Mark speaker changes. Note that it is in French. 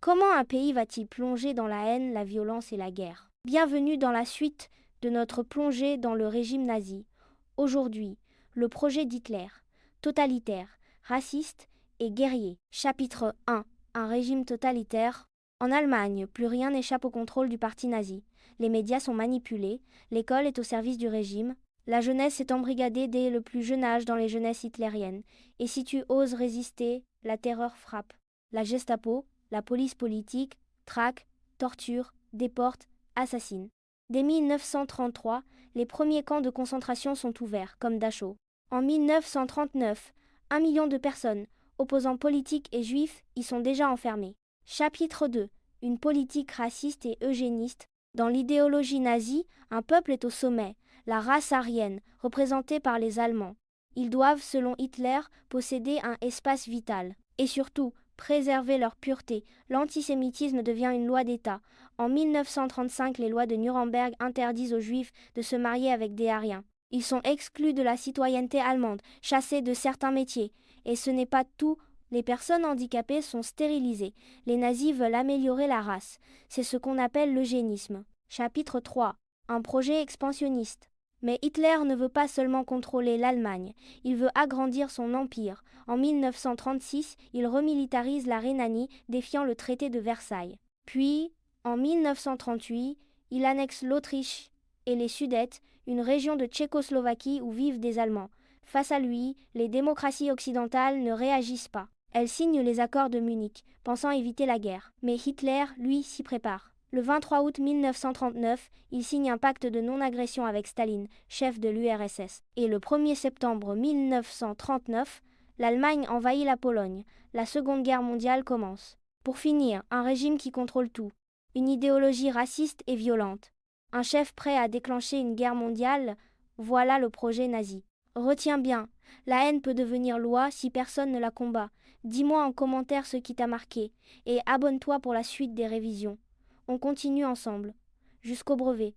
Speaker 1: Comment un pays va-t-il plonger dans la haine, la violence et la guerre? Bienvenue dans la suite de notre plongée dans le régime nazi. Aujourd'hui, le projet d'Hitler, totalitaire, raciste et guerrier. Chapitre 1. Un régime totalitaire. En Allemagne, plus rien n'échappe au contrôle du parti nazi. Les médias sont manipulés, l'école est au service du régime, la jeunesse est embrigadée dès le plus jeune âge dans les jeunesses hitlériennes. Et si tu oses résister, la terreur frappe. La Gestapo, la police politique, traque, torture, déporte, assassine. Dès 1933, les premiers camps de concentration sont ouverts, comme Dachau. En 1939, 1 million de personnes, opposants politiques et juifs, y sont déjà enfermées. Chapitre 2. Une politique raciste et eugéniste. Dans l'idéologie nazie, un peuple est au sommet, la race aryenne, représentée par les Allemands. Ils doivent, selon Hitler, posséder un espace vital. Et surtout, préserver leur pureté. L'antisémitisme devient une loi d'État. En 1935, les lois de Nuremberg interdisent aux Juifs de se marier avec des Aryens. Ils sont exclus de la citoyenneté allemande, chassés de certains métiers. Et ce n'est pas tout, les personnes handicapées sont stérilisées. Les nazis veulent améliorer la race. C'est ce qu'on appelle l'eugénisme. Chapitre 3. Un projet expansionniste. Mais Hitler ne veut pas seulement contrôler l'Allemagne, il veut agrandir son empire. En 1936, il remilitarise la Rhénanie, défiant le traité de Versailles. Puis, en 1938, il annexe l'Autriche et les Sudètes, une région de Tchécoslovaquie où vivent des Allemands. Face à lui, les démocraties occidentales ne réagissent pas. Elles signent les accords de Munich, pensant éviter la guerre. Mais Hitler, lui, s'y prépare. Le 23 août 1939, il signe un pacte de non-agression avec Staline, chef de l'URSS. Et le 1er septembre 1939, l'Allemagne envahit la Pologne. La Seconde Guerre mondiale commence. Pour finir, un régime qui contrôle tout. Une idéologie raciste et violente. Un chef prêt à déclencher une guerre mondiale, voilà le projet nazi. Retiens bien, la haine peut devenir loi si personne ne la combat. Dis-moi en commentaire ce qui t'a marqué et abonne-toi pour la suite des révisions. On continue ensemble, jusqu'au brevet.